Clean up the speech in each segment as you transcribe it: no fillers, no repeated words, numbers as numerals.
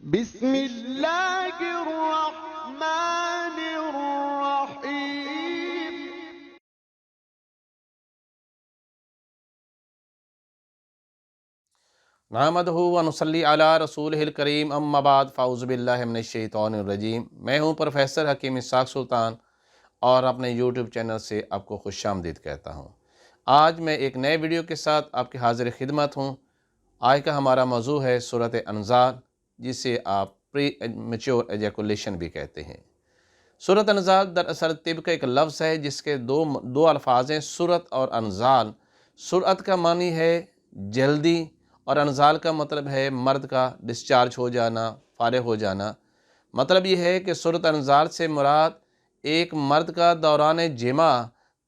بسم اللہ الرحمن الرحیم۔ نحمدہ و نصلی علی رسولہ الکریم، اما بعد، فاعوذ باللہ من الشیطان الرجیم۔ میں ہوں پروفیسر حکیم اسحاق سلطان اور اپنے یوٹیوب چینل سے آپ کو خوش آمدید کہتا ہوں۔ آج میں ایک نئے ویڈیو کے ساتھ آپ کی حاضر خدمت ہوں۔ آج کا ہمارا موضوع ہے سورت انزال، جسے آپ پری-میچور ایجیکولیشن بھی کہتے ہیں۔ سورت انزال دراصل طب کا ایک لفظ ہے جس کے دو الفاظ ہیں، سرعت اور انزال۔ سرعت کا معنی ہے جلدی اور انزال کا مطلب ہے مرد کا ڈسچارج ہو جانا، فارغ ہو جانا۔ مطلب یہ ہے کہ سورت انزال سے مراد ایک مرد کا دوران جماع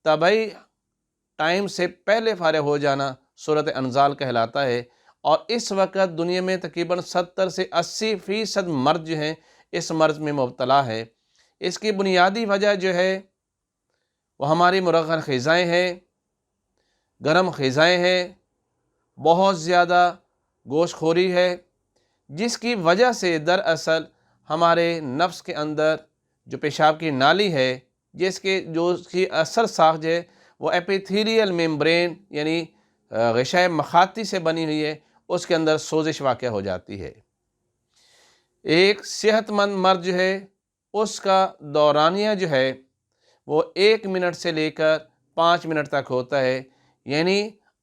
طبعی ٹائم سے پہلے فارغ ہو جانا سورت انزال کہلاتا ہے، اور اس وقت دنیا میں تقریباً 70 سے 80% مرد جو ہیں اس مرض میں مبتلا ہے۔ اس کی بنیادی وجہ جو ہے وہ ہماری مرغن غذائیں ہیں، گرم غذائیں ہیں، بہت زیادہ گوشت خوری ہے، جس کی وجہ سے دراصل ہمارے نفس کے اندر جو پیشاب کی نالی ہے، اس کی اصل ساخت ہے وہ ایپیتھیلیل ممبرین یعنی غشائے مخاطی سے بنی ہوئی ہے، اس کے اندر سوزش واقع ہو جاتی ہے۔ ایک صحت مند مرد جو ہے اس کا دورانیہ جو ہے وہ 1 منٹ سے لے کر 5 منٹ تک ہوتا ہے، یعنی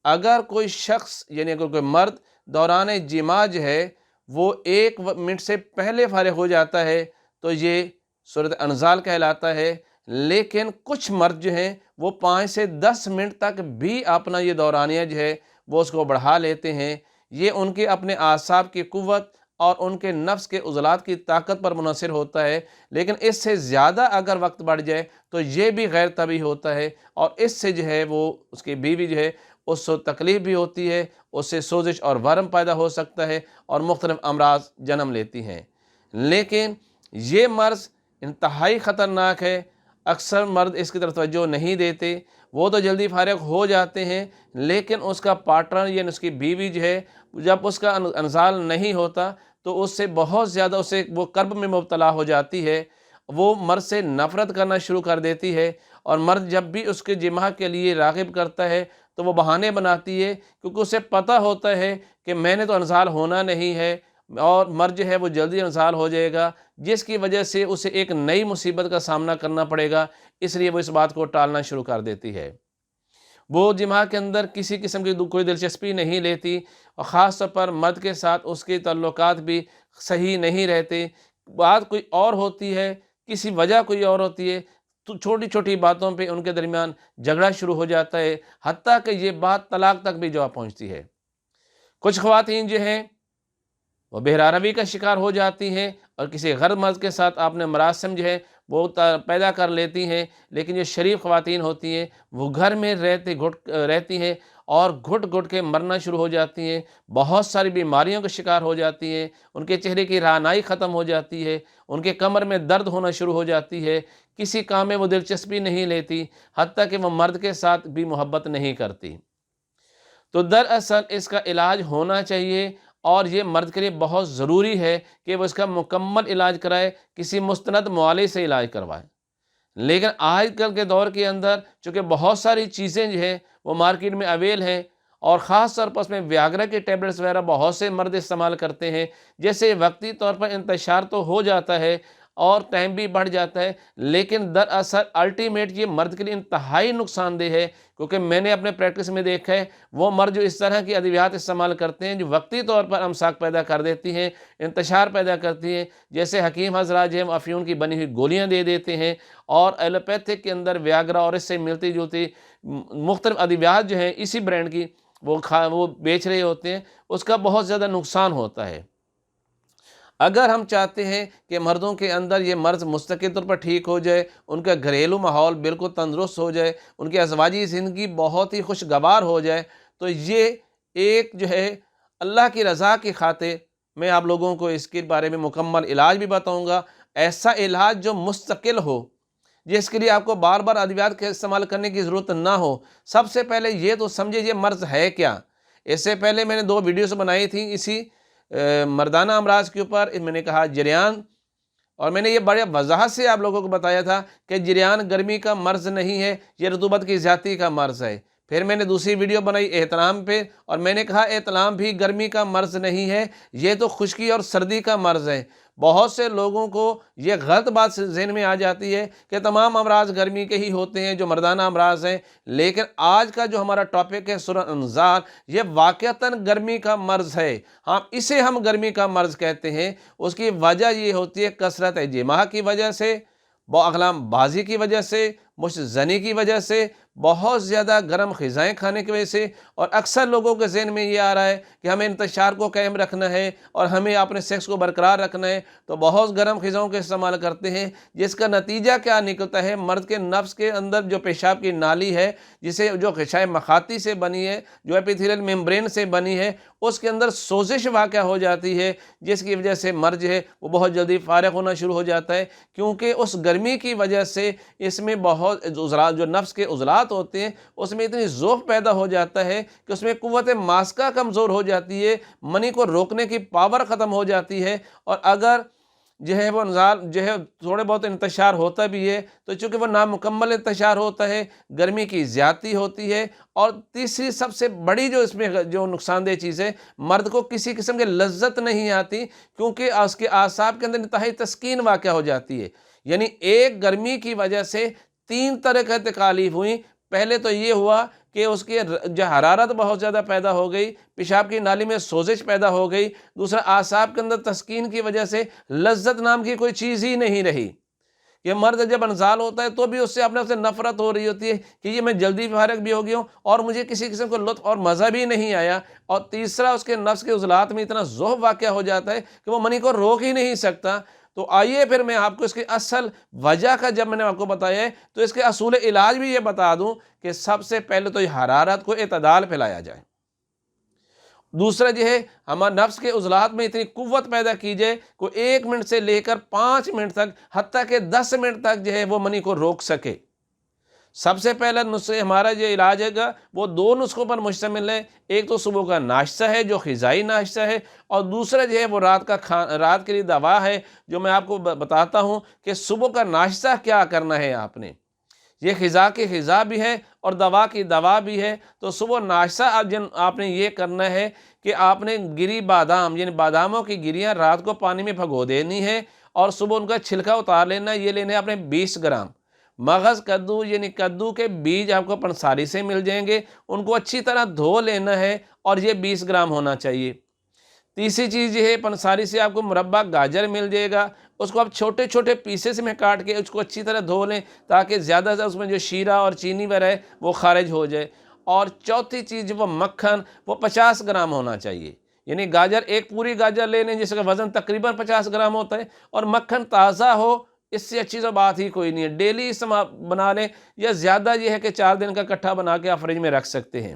اگر کوئی شخص اگر کوئی مرد دوران جماع جو ہے وہ 1 منٹ سے پہلے فارغ ہو جاتا ہے تو یہ سورت انزال کہلاتا ہے۔ لیکن کچھ مرد جو ہیں وہ 5 سے 10 منٹ تک بھی اپنا یہ دورانیہ جو ہے وہ اس کو بڑھا لیتے ہیں۔ یہ ان کے اپنے اعصاب کی قوت اور ان کے نفس کے عضلات کی طاقت پر منحصر ہوتا ہے، لیکن اس سے زیادہ اگر وقت بڑھ جائے تو یہ بھی غیر طبیعی ہوتا ہے، اور اس سے جو ہے وہ اس کی بیوی جو ہے اس سے تکلیف بھی ہوتی ہے، اس سے سوزش اور ورم پیدا ہو سکتا ہے اور مختلف امراض جنم لیتی ہیں۔ لیکن یہ مرض انتہائی خطرناک ہے۔ اکثر مرد اس کی طرف توجہ نہیں دیتے، وہ تو جلدی فارغ ہو جاتے ہیں، لیکن اس کا پارٹنر یعنی اس کی بیوی جو ہے جب اس کا انزال نہیں ہوتا تو اس سے بہت زیادہ وہ کرب میں مبتلا ہو جاتی ہے، وہ مرد سے نفرت کرنا شروع کر دیتی ہے، اور مرد جب بھی اس کے جماع کے لیے راغب کرتا ہے تو وہ بہانے بناتی ہے، کیونکہ اسے پتہ ہوتا ہے کہ میں نے تو انزال ہونا نہیں ہے، اور مرد جو ہے وہ جلدی انزال ہو جائے گا، جس کی وجہ سے اسے ایک نئی مصیبت کا سامنا کرنا پڑے گا، اس لیے وہ اس بات کو ٹالنا شروع کر دیتی ہے۔ وہ جماع کے اندر کسی قسم کی کوئی دلچسپی نہیں لیتی، اور خاص طور پر مرد کے ساتھ اس کے تعلقات بھی صحیح نہیں رہتے۔ بات کوئی اور ہوتی ہے، کسی وجہ کوئی اور ہوتی ہے، تو چھوٹی چھوٹی باتوں پہ ان کے درمیان جھگڑا شروع ہو جاتا ہے، حتیٰ کہ یہ بات طلاق تک بھی جا پہنچتی ہے۔ کچھ خواتین جو ہیں وہ بہراروی کا شکار ہو جاتی ہیں، اور کسی غیر مرد کے ساتھ آپ نے مراسم جو ہے وہ پیدا کر لیتی ہیں، لیکن یہ شریف خواتین ہوتی ہیں وہ گھر میں رہتی ہیں اور گھٹ گھٹ کے مرنا شروع ہو جاتی ہیں، بہت ساری بیماریوں کا شکار ہو جاتی ہیں، ان کے چہرے کی رعنائی ختم ہو جاتی ہے، ان کے کمر میں درد ہونا شروع ہو جاتی ہے، کسی کام میں وہ دلچسپی نہیں لیتی، حتیٰ کہ وہ مرد کے ساتھ بھی محبت نہیں کرتی۔ تو دراصل اس کا علاج ہونا چاہیے، اور یہ مرد کے لیے بہت ضروری ہے کہ وہ اس کا مکمل علاج کرائے، کسی مستند معالج سے علاج کروائے۔ لیکن آج کل کے دور کے اندر چونکہ بہت ساری چیزیں جو ہیں وہ مارکیٹ میں اویل ہیں، اور خاص طور پر اس میں ویاگرا کے ٹیبلٹس وغیرہ بہت سے مرد استعمال کرتے ہیں، جیسے وقتی طور پر انتشار تو ہو جاتا ہے اور ٹائم بھی بڑھ جاتا ہے، لیکن دراصل الٹیمیٹ یہ مرد کے لیے انتہائی نقصان دہ ہے، کیونکہ میں نے اپنے پریکٹس میں دیکھا ہے وہ مرد جو اس طرح کی ادویات استعمال کرتے ہیں جو وقتی طور پر امساک پیدا کر دیتی ہیں، انتشار پیدا کرتی ہیں، جیسے حکیم حضرات جو ہیں افیون کی بنی ہوئی گولیاں دے دیتے ہیں، اور ایلوپیتھک کے اندر ویاگرا اور اس سے ملتی جلتی مختلف ادویات جو ہیں اسی برانڈ کی وہ بیچ رہے ہوتے ہیں، اس کا بہت زیادہ نقصان ہوتا ہے۔ اگر ہم چاہتے ہیں کہ مردوں کے اندر یہ مرض مستقل طور پر ٹھیک ہو جائے، ان کا گھریلو ماحول بالکل تندرست ہو جائے، ان کی ازواجی زندگی بہت ہی خوشگوار ہو جائے، تو یہ ایک جو ہے اللہ کی رضا کی خاطر میں آپ لوگوں کو اس کے بارے میں مکمل علاج بھی بتاؤں گا، ایسا علاج جو مستقل ہو، جس کے لیے آپ کو بار بار ادویات کے استعمال کرنے کی ضرورت نہ ہو۔ سب سے پہلے یہ تو سمجھے یہ مرض ہے کیا۔ اس سے پہلے میں نے 2 ویڈیوز بنائی تھیں اسی مردانہ امراض کے اوپر میں نے کہا جریان، اور میں نے یہ بڑے وضاحت سے آپ لوگوں کو بتایا تھا کہ جریان گرمی کا مرض نہیں ہے، یہ رطوبت کی زیادتی کا مرض ہے۔ پھر میں نے دوسری ویڈیو بنائی احتلام پہ، اور میں نے کہا احتلام بھی گرمی کا مرض نہیں ہے، یہ تو خشکی اور سردی کا مرض ہے۔ بہت سے لوگوں کو یہ غلط بات ذہن میں آ جاتی ہے کہ تمام امراض گرمی کے ہی ہوتے ہیں جو مردانہ امراض ہیں، لیکن آج کا جو ہمارا ٹاپک ہے سورہ انزال، یہ واقعتاً گرمی کا مرض ہے۔ ہاں، اسے ہم گرمی کا مرض کہتے ہیں۔ اس کی وجہ یہ ہوتی ہے کثرت جماع کی وجہ سے، اقلام بازی کی وجہ سے، مشت زنی کی وجہ سے، بہت زیادہ گرم غذائیں کھانے کی وجہ سے، اور اکثر لوگوں کے ذہن میں یہ آ رہا ہے کہ ہمیں انتشار کو قائم رکھنا ہے اور ہمیں اپنے سیکس کو برقرار رکھنا ہے، تو بہت گرم غذاؤں کا استعمال کرتے ہیں، جس کا نتیجہ کیا نکلتا ہے؟ مرد کے نفس کے اندر جو پیشاب کی نالی ہے، جسے جو غشائے مخاطی سے بنی ہے، جو ایپیتھیلیل ممبرین سے بنی ہے، اس کے اندر سوزش واقع ہو جاتی ہے، جس کی وجہ سے مرد ہے وہ بہت جلدی فارغ ہونا شروع ہو جاتا ہے، کیونکہ اس گرمی کی وجہ سے اس میں بہت جو نفس کے عضلات ہوتے ہیں اس میں اتنی ذوف پیدا ہو جاتا ہے کہ اس میں قوت ماسکہ کمزور ہو جاتی ہے، منی کو روکنے کی پاور ختم ہو جاتی ہے، اور اگر جو ہے وہ انزال جو ہے تھوڑے بہت انتشار ہوتا بھی ہے تو چونکہ وہ نامکمل انتشار ہوتا ہے، گرمی کی زیادتی ہوتی ہے، اور تیسری سب سے بڑی جو اس میں جو نقصان دہ چیز ہے، مرد کو کسی قسم کی لذت نہیں آتی، کیونکہ اس کے اعصاب کے اندر انتہائی تسکین واقع ہو جاتی ہے۔ یعنی ایک گرمی کی وجہ سے 3 طرح کی تکالیف ہوئی۔ پہلے تو یہ ہوا کہ اس کی جو حرارت بہت زیادہ پیدا ہو گئی، پیشاب کی نالی میں سوزش پیدا ہو گئی، دوسرا اعصاب کے اندر تسکین کی وجہ سے لذت نام کی کوئی چیز ہی نہیں رہی۔ یہ مرد جب انزال ہوتا ہے تو بھی اس سے اپنے آپ سے نفرت ہو رہی ہوتی ہے کہ یہ میں جلدی فارغ بھی ہو گیا ہوں اور مجھے کسی قسم کو لطف اور مزہ بھی نہیں آیا، اور تیسرا اس کے نفس کے عضلات میں اتنا ذوف واقع ہو جاتا ہے کہ وہ منی کو روک ہی نہیں سکتا۔ تو آئیے پھر میں آپ کو اس کی اصل وجہ کا جب میں نے آپ کو بتایا ہے تو اس کے اصول علاج بھی یہ بتا دوں کہ سب سے پہلے تو یہ حرارت کو اعتدال پہ لایا جائے، دوسرا جو ہے ہمارے نفس کے عضلات میں اتنی قوت پیدا کی جائے کہ 1 منٹ سے لے کر 5 منٹ تک، حتیٰ کہ 10 منٹ تک جو ہے وہ منی کو روک سکے۔ سب سے پہلا نسخے ہمارا جو علاج ہے گا وہ 2 نسخوں پر مشتمل ہے۔ ایک تو صبح کا ناشتہ ہے جو غذائی ناشتہ ہے، اور دوسرا جو ہے وہ رات کے لیے دوا ہے، جو میں آپ کو بتاتا ہوں کہ صبح کا ناشتہ کیا کرنا ہے آپ نے۔ یہ غذا کی غذا بھی ہے اور دوا کی دوا بھی ہے۔ تو صبح ناشتہ آپ نے یہ کرنا ہے کہ آپ نے گری بادام، یعنی باداموں کی گریاں رات کو پانی میں بھگو دینی ہے، اور صبح ان کا چھلکا اتار لینا ہے۔ یہ لینے آپ نے 20 گرام مغز کدو، یعنی کدو کے بیج آپ کو پنساری سے مل جائیں گے، ان کو اچھی طرح دھو لینا ہے، اور یہ 20 گرام ہونا چاہیے۔ تیسری چیز یہ ہے، پنساری سے آپ کو مربع گاجر مل جائے گا، اس کو آپ چھوٹے چھوٹے پیسز میں کاٹ کے اس کو اچھی طرح دھو لیں تاکہ زیادہ سے اس میں جو شیرہ اور چینی وغیرہ ہے وہ خارج ہو جائے۔ اور چوتھی چیز وہ مکھن، وہ 50 گرام ہونا چاہیے، یعنی گاجر ایک پوری گاجر لے لیں جس کا وزن تقریباً 50 گرام ہوتا ہے، اور مکھن تازہ ہو، اس سے اچھی تو بات ہی کوئی نہیں ہے۔ ڈیلی استعمال بنا لیں، یا زیادہ یہ ہے کہ 4 دن کا کٹھا بنا کے آپ فریج میں رکھ سکتے ہیں۔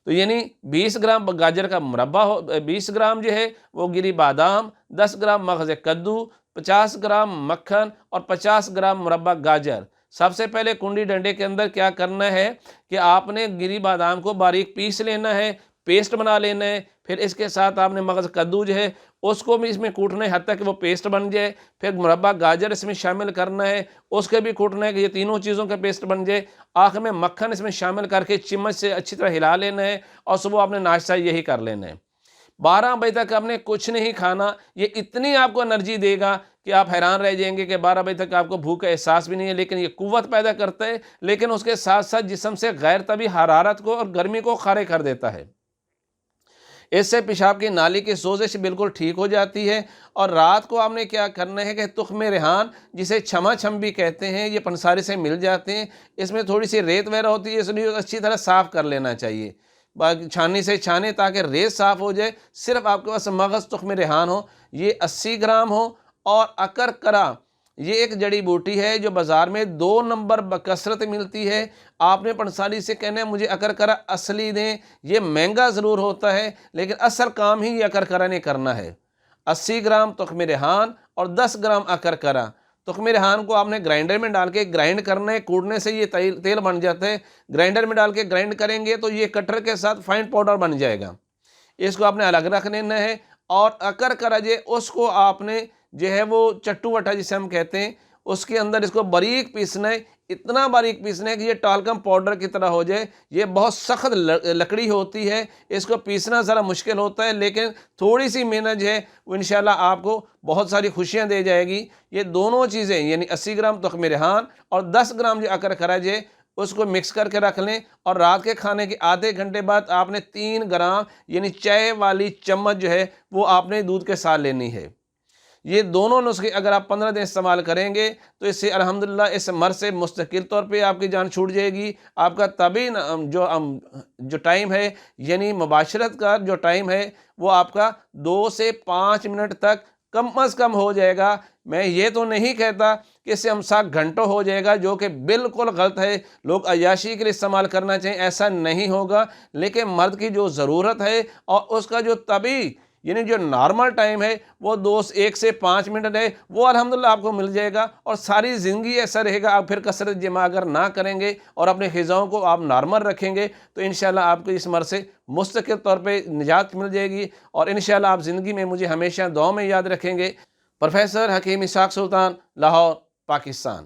تو یعنی 20 گرام گاجر کا مربع ہو، 20 گرام جو ہے وہ گری بادام، 10 گرام مغز کدو، 50 گرام مکھن اور 50 گرام مربع گاجر۔ سب سے پہلے کنڈی ڈنڈے کے اندر کیا کرنا ہے کہ آپ نے گری بادام کو باریک پیس لینا ہے، پیسٹ بنا لینا ہے، پھر اس کے ساتھ آپ نے مغز کدو جو ہے اس کو بھی اس میں کوٹنا ہے حتیٰ کہ وہ پیسٹ بن جائے، پھر مربع گاجر اس میں شامل کرنا ہے، اس کے بھی کوٹنا ہے کہ یہ تینوں چیزوں کا پیسٹ بن جائے، آخر میں مکھن اس میں شامل کر کے چمچ سے اچھی طرح ہلا لینا ہے، اور صبح آپ نے ناشتہ یہی کر لینا ہے۔ 12 بجے تک آپ نے کچھ نہیں کھانا، یہ اتنی آپ کو انرجی دے گا کہ آپ حیران رہ جائیں گے کہ 12 بجے تک آپ کو بھوک کا احساس بھی نہیں ہے، لیکن یہ قوت پیدا کرتا ہے، لیکن اس کے ساتھ ساتھ جسم سے غیر طبعی حرارت کو اور گرمی کو خارج کر دیتا ہے۔ اس سے پیشاب کی نالی کی سوزش بالکل ٹھیک ہو جاتی ہے۔ اور رات کو آپ نے کیا کرنا ہے کہ تخم ریحان، جسے چھما چھم بھی کہتے ہیں، یہ پنساری سے مل جاتے ہیں، اس میں تھوڑی سی ریت وغیرہ ہوتی ہے، اس لیے اچھی طرح صاف کر لینا چاہیے، چھاننی سے چھانے تاکہ ریت صاف ہو جائے۔ صرف آپ کے پاس مغز تخم ریحان ہو، یہ 80 گرام ہو، اور اکرکرا، یہ ایک جڑی بوٹی ہے جو بازار میں 2 نمبر بکثرت ملتی ہے۔ آپ نے پنساری سے کہنا ہے مجھے اکرکرا اصلی دیں، یہ مہنگا ضرور ہوتا ہے لیکن اصل کام ہی یہ اکرکرا نے کرنا ہے۔ 80 گرام تخم ریحان اور 10 گرام اکرکرا۔ تخم ریحان کو آپ نے گرائنڈر میں ڈال کے گرائنڈ کرنا ہے، کوڑنے سے یہ تیل بن جاتا ہے، گرائنڈر میں ڈال کے گرائنڈ کریں گے تو یہ کٹر کے ساتھ فائن پاؤڈر بن جائے گا۔ اس کو آپ نے الگ رکھ لینا ہے، اور اکر کرجے اس کو آپ نے جو ہے وہ چٹو وٹا جسے ہم کہتے ہیں اس کے اندر اس کو باریک پیسنا ہے، اتنا باریک پیسنا ہے کہ یہ ٹالکم پاؤڈر کی طرح ہو جائے۔ یہ بہت سخت لکڑی ہوتی ہے، اس کو پیسنا ذرا مشکل ہوتا ہے، لیکن تھوڑی سی محنت جو ہے وہ انشاءاللہ آپ کو بہت ساری خوشیاں دے جائے گی۔ یہ دونوں چیزیں یعنی 80 گرام تخم ریحان اور 10 گرام جو اکر کھرج ہے اس کو مکس کر کے رکھ لیں، اور رات کے کھانے کے آدھے گھنٹے بعد آپ نے 3 گرام یعنی چائے والی چمچ جو ہے وہ آپ نے دودھ کے ساتھ لینی ہے۔ یہ دونوں نسخے اگر آپ 15 دن استعمال کریں گے تو اس سے الحمدللہ اس مرض سے مستقل طور پہ آپ کی جان چھوٹ جائے گی۔ آپ کا طبی جو ٹائم ہے یعنی مباشرت کا جو ٹائم ہے وہ آپ کا 2 سے 5 منٹ تک کم از کم ہو جائے گا۔ میں یہ تو نہیں کہتا کہ اس سے امساک گھنٹوں ہو جائے گا، جو کہ بالکل غلط ہے، لوگ عیاشی کے لیے استعمال کرنا چاہیں، ایسا نہیں ہوگا۔ لیکن مرد کی جو ضرورت ہے اور اس کا جو طبی یعنی جو نارمل ٹائم ہے وہ 1 سے 5 منٹ ہے، وہ الحمدللہ آپ کو مل جائے گا، اور ساری زندگی ایسا رہے گا۔ آپ پھر کثرت جمع اگر نہ کریں گے اور اپنے غذاؤں کو آپ نارمل رکھیں گے تو انشاءاللہ آپ کو اس مرض سے مستقل طور پہ نجات مل جائے گی، اور انشاءاللہ آپ زندگی میں مجھے ہمیشہ دعاؤں میں یاد رکھیں گے۔ پروفیسر حکیم اسحاق سلطان، لاہور، پاکستان۔